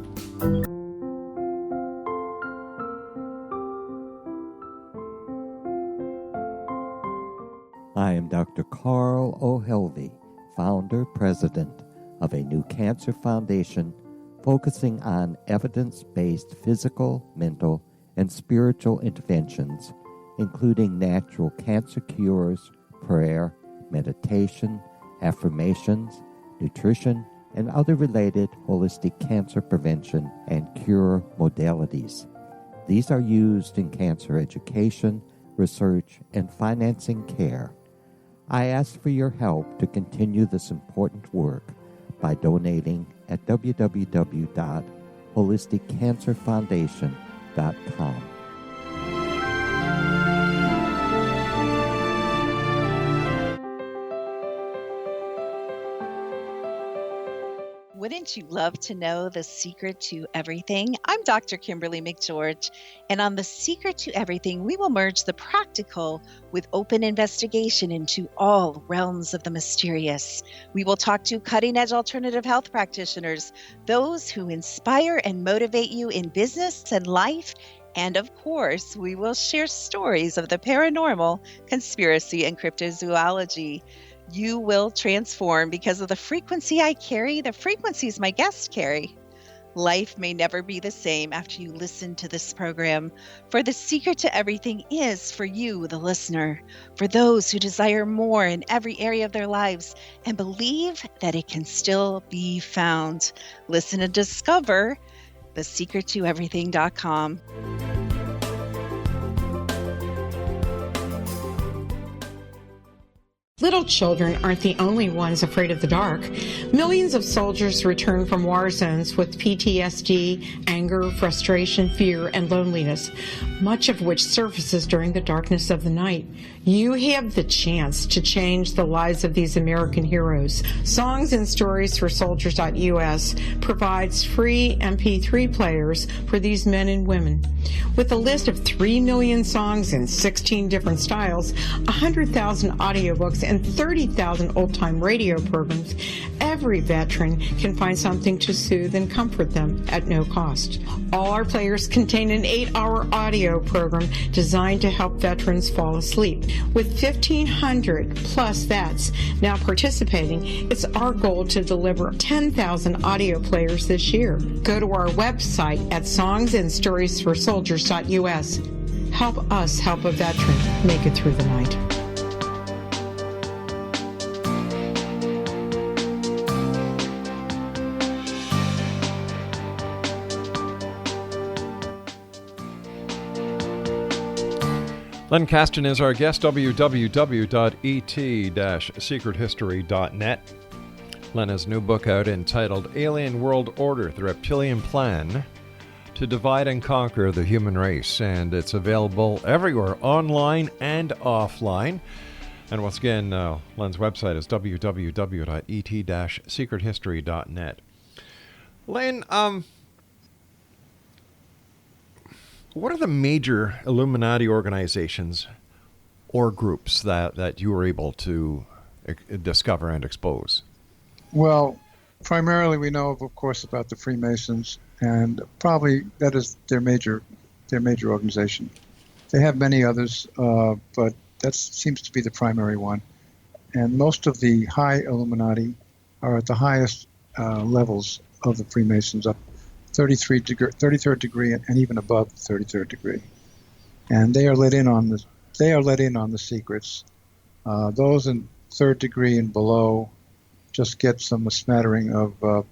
I am Dr. Carl O'Helvey, founder, president of a new cancer foundation focusing on evidence-based physical, mental, and spiritual interventions, including natural cancer cures, prayer, meditation, affirmations, nutrition, and other related holistic cancer prevention and cure modalities. These are used in cancer education, research, and financing care. I ask for your help to continue this important work by donating at www.holisticcancerfoundation.com. Wouldn't you love to know the secret to everything? I'm Dr. Kimberly McGeorge, and on The Secret to Everything, we will merge the practical with open investigation into all realms of the mysterious. We will talk to cutting-edge alternative health practitioners, those who inspire and motivate you in business and life, and of course, we will share stories of the paranormal, conspiracy, and cryptozoology. You will transform because of the frequency I carry, the frequencies my guests carry. Life may never be the same after you listen to this program, for the secret to everything is for you, the listener, for those who desire more in every area of their lives and believe that it can still be found. Listen and discover thesecrettoeverything.com. Little children aren't the only ones afraid of the dark. Millions of soldiers return from war zones with PTSD, anger, frustration, fear, and loneliness, much of which surfaces during the darkness of the night. You have the chance to change the lives of these American heroes. Songs and Stories for Soldiers.us provides free MP3 players for these men and women. With a list of 3 million songs in 16 different styles, 100,000 audiobooks, and 30,000 old-time radio programs, every veteran can find something to soothe and comfort them at no cost. All our players contain an 8-hour audio program designed to help veterans fall asleep. With 1,500 plus vets now participating, it's our goal to deliver 10,000 audio players this year. Go to our website at songsandstoriesforsoldiers.us. Help us help a veteran make it through the night. Len Kasten is our guest, www.et-secrethistory.net. Len has a new book out entitled Alien World Order, The Reptilian Plan to Divide and Conquer the Human Race, and it's available everywhere, online and offline. And once again, Len's website is www.et-secrethistory.net. Len, what are the major Illuminati organizations or groups that you were able to discover and expose? Well, primarily we know, of course, about the Freemasons, and probably that is their major organization. They have many others, but that seems to be the primary one. And most of the high Illuminati are at the highest levels of the Freemasons, up 33rd degree, and even above the 33rd degree. And they are let in on the secrets. Those in 3rd degree and below just get a smattering of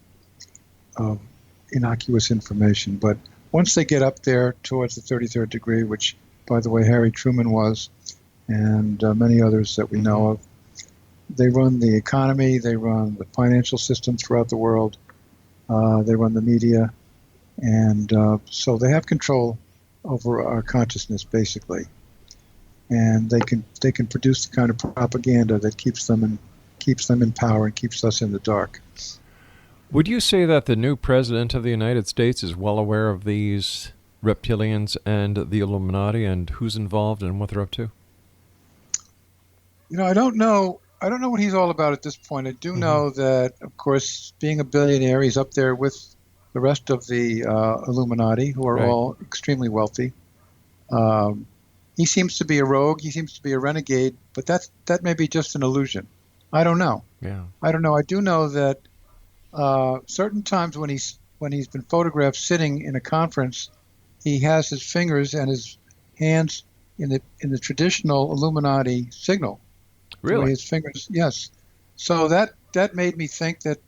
innocuous information. But once they get up there towards the 33rd degree, which, by the way, Harry Truman was, and many others that we know of, they run the economy, they run the financial system throughout the world, they run the media, and so they have control our consciousness, basically. And they can produce the kind of propaganda that keeps them in power and keeps us in the dark. Would you say that the new president of the United States is well aware of these reptilians and the Illuminati and who's involved and what they're up to? I don't know what he's all about at this point. I do know that, of course, being a billionaire, he's up there with the rest of the Illuminati, who are all extremely wealthy. He seems to be a rogue. He seems to be a renegade, but that may be just an illusion. I don't know. Yeah. I don't know. I do know that certain times when he's been photographed sitting in a conference, he has his fingers and his hands in the traditional Illuminati signal. Really? His fingers, yes. So that made me think that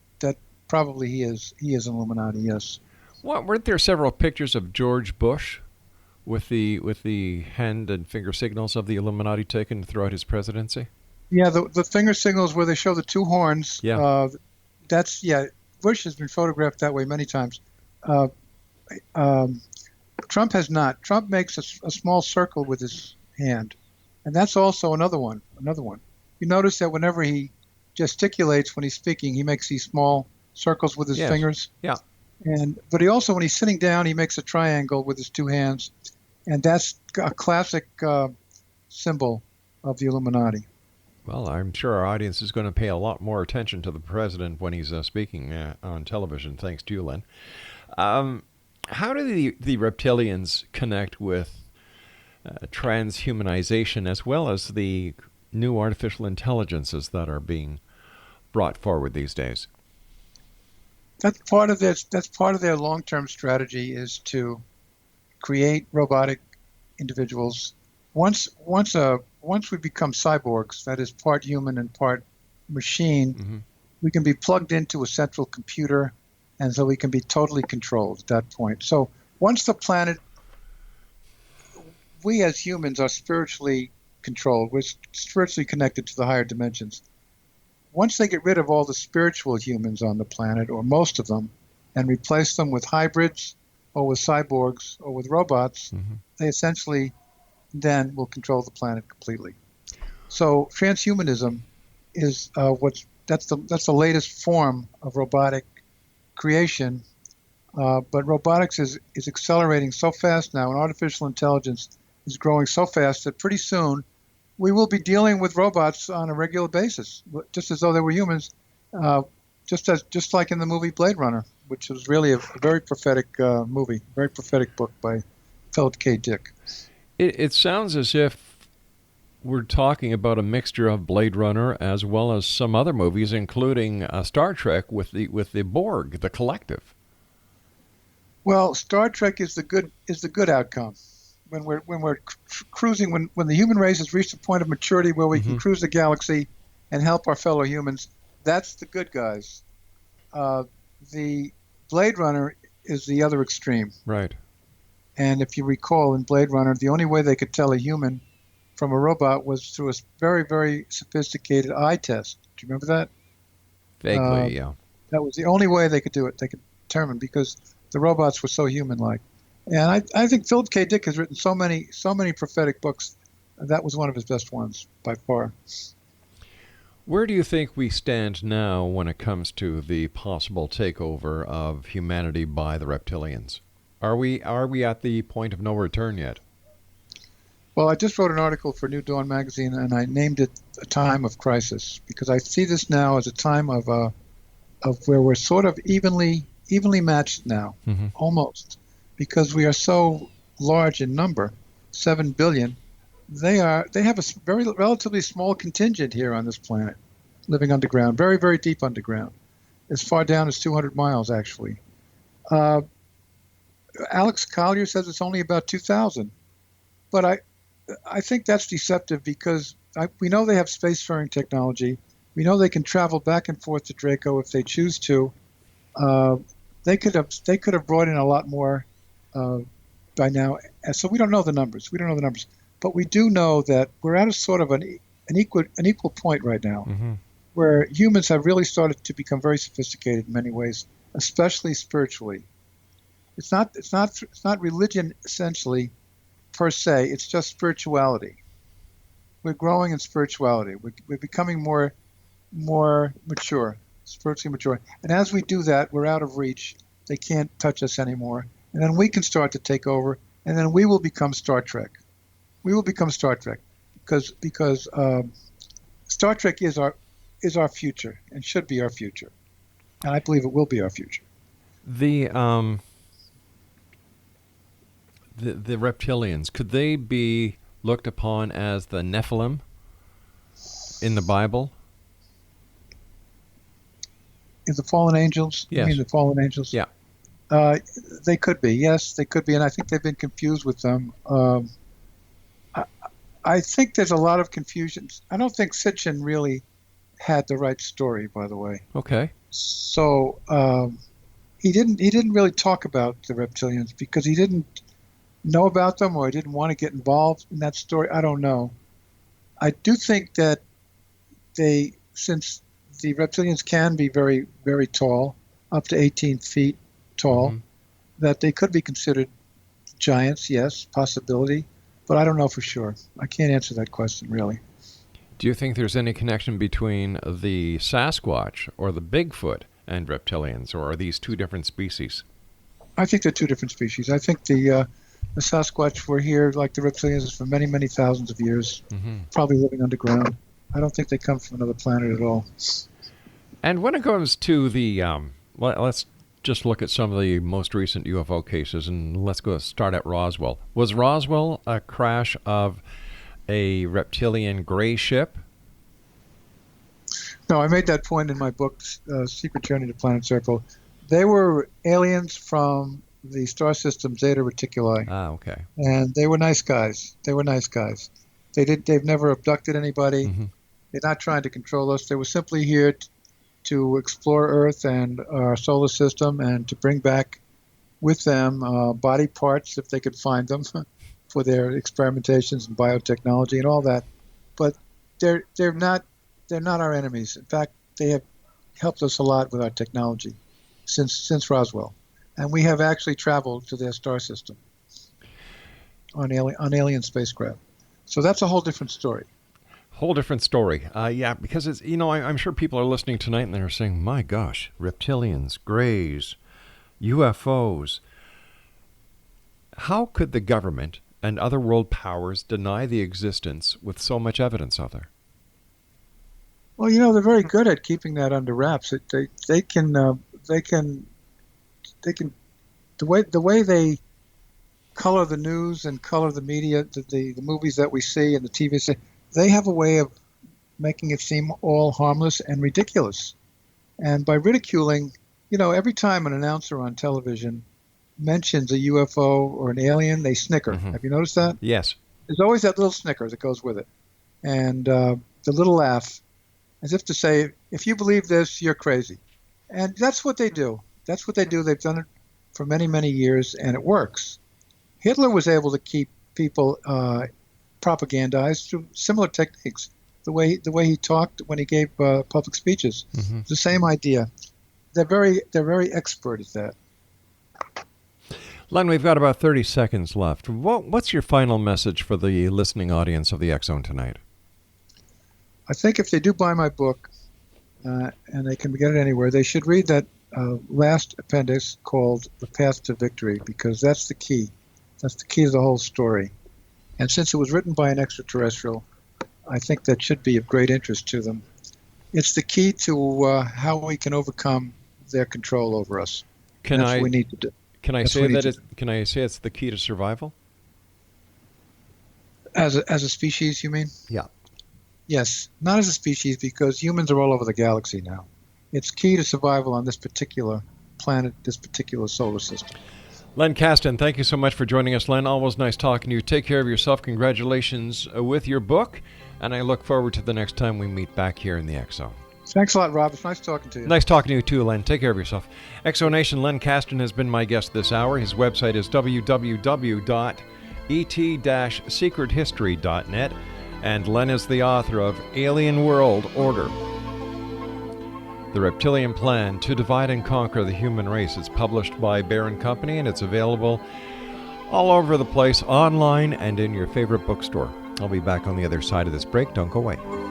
probably he is Illuminati. Yes. What, weren't there several pictures of George Bush with the hand and finger signals of the Illuminati taken throughout his presidency? Yeah, the finger signals where they show the two horns. Yeah. Bush has been photographed that way many times. Trump has not. Trump makes a small circle with his hand, and that's also another one. You notice that whenever he gesticulates when he's speaking, he makes these small circles with his fingers. Yeah. But he also, when he's sitting down, he makes a triangle with his two hands, and that's a classic symbol of the Illuminati. Well, I'm sure our audience is going to pay a lot more attention to the president when he's speaking on television, thanks to you, Len. How do the reptilians connect with transhumanization as well as the new artificial intelligences that are being brought forward these days? That's part of their long-term strategy, is to create robotic individuals. Once we become cyborgs, that is part human and part machine, we can be plugged into a central computer, and so we can be totally controlled at that point. So once the planet, we as humans are spiritually controlled. We're spiritually connected to the higher dimensions. Once they get rid of all the spiritual humans on the planet, or most of them, and replace them with hybrids or with cyborgs or with robots, they essentially then will control the planet completely. So transhumanism is that's the latest form of robotic creation. But robotics is accelerating so fast now, and artificial intelligence is growing so fast that pretty soon we will be dealing with robots on a regular basis, just as though they were humans, just like in the movie Blade Runner, which was really a very prophetic movie, very prophetic book by Philip K. Dick. It sounds as if we're talking about a mixture of Blade Runner as well as some other movies, including Star Trek with the Borg, the collective. Well, Star Trek is the good outcome. When we're cruising, when the human race has reached a point of maturity where we can cruise the galaxy and help our fellow humans, that's the good guys. The Blade Runner is the other extreme. Right. And if you recall, in Blade Runner, the only way they could tell a human from a robot was through a very, very sophisticated eye test. Do you remember that? Vaguely, yeah. That was the only way they could do it. They could determine, because the robots were so human-like. And I think Philip K. Dick has written so many prophetic books. That was one of his best ones, by far. Where do you think we stand now when it comes to the possible takeover of humanity by the reptilians? Are we at the point of no return yet? Well, I just wrote an article for New Dawn magazine, and I named it a time of crisis, because I see this now as a time of where we're sort of evenly matched now, almost, because we are so large in number, 7 billion. They have a very relatively small contingent here on this planet, living underground, very, very deep underground, as far down as 200 miles, actually. Alex Collier says it's only about 2,000, but I think that's deceptive, because we know they have spacefaring technology. We know they can travel back and forth to Draco if they choose to. They could have brought in a lot more by now. So we don't know the numbers. But we do know that we're at a sort of an equal point right now, where humans have really started to become very sophisticated in many ways, especially spiritually. It's not religion essentially per se. It's just spirituality. We're growing in spirituality. We're becoming more mature, spiritually mature. And as we do that, we're out of reach. They can't touch us anymore. And then we can start to take over, and then we will become Star Trek. We will become Star Trek because Star Trek is our future and should be our future. And I believe it will be our future. The reptilians, could they be looked upon as the Nephilim in the Bible? Is the fallen angels? Yes. You mean the fallen angels? Yeah. They could be. Yes, they could be. And I think they've been confused with them. I think there's a lot of confusion. I don't think Sitchin really had the right story, by the way. Okay. So he didn't really talk about the reptilians because he didn't know about them or he didn't want to get involved in that story. I don't know. I do think that since the reptilians can be very, very tall, up to 18 feet tall, that they could be considered giants. Yes, possibility. But I don't know for sure. I can't answer that question, really. Do you think there's any connection between the Sasquatch or the Bigfoot and reptilians, or are these two different species? I think they're two different species. I think the Sasquatch were here, like the reptilians, for many, many thousands of years, probably living underground. I don't think they come from another planet at all. And when it comes to the, let's just look at some of the most recent UFO cases, and let's start at Roswell. Was Roswell a crash of a reptilian gray ship? No, I made that point in my book, Secret Journey to Planet Circle. They were aliens from the star system Zeta Reticuli. Ah, okay. And they were nice guys. They've never abducted anybody. They're not trying to control us. They were simply here to explore Earth and our solar system and to bring back with them body parts if they could find them for their experimentations in biotechnology and all that. But they're not our enemies. In fact, they have helped us a lot with our technology since Roswell, and we have actually traveled to their star system on alien spacecraft. So that's a whole different story. Whole different story. Yeah, because it's, I'm sure people are listening tonight and they're saying, my gosh, reptilians, grays, UFOs. How could the government and other world powers deny the existence with so much evidence out there? Well, they're very good at keeping that under wraps. They can the way they color the news and color the media, the movies that we see and the TV. They have a way of making it seem all harmless and ridiculous. And by ridiculing, every time an announcer on television mentions a UFO or an alien, they snicker. Have you noticed that? Yes. There's always that little snicker that goes with it. And the little laugh, as if to say, if you believe this, you're crazy. And that's what they do. That's what they do. They've done it for many, many years, and it works. Hitler was able to keep people propagandized through similar techniques. The way he talked when he gave public speeches, the same idea. They're very expert at that. Len, we've got about 30 seconds left. What's your final message for the listening audience of the X Zone tonight? I think if they do buy my book, and they can get it anywhere, they should read that last appendix called "The Path to Victory," because that's the key. That's the key to the whole story. And since it was written by an extraterrestrial, I think that should be of great interest to them. It's the key to how we can overcome their control over us. That's what we need to do. Can I say it's the key to survival? As a species, you mean? Yeah. Yes, not as a species, because humans are all over the galaxy now. It's key to survival on this particular planet, this particular solar system. Len Kasten, thank you so much for joining us, Len. Always nice talking to you. Take care of yourself. Congratulations with your book, and I look forward to the next time we meet back here in the X Zone. Thanks a lot, Rob. It's nice talking to you. Nice talking to you too, Len. Take care of yourself. X Zone Nation, Len Kasten has been my guest this hour. His website is www.et-secrethistory.net, and Len is the author of Alien World Order: The Reptilian Plan to Divide and Conquer the Human Race. It's published by Bear & Company, and it's available all over the place, online and in your favorite bookstore. I'll be back on the other side of this break. Don't go away.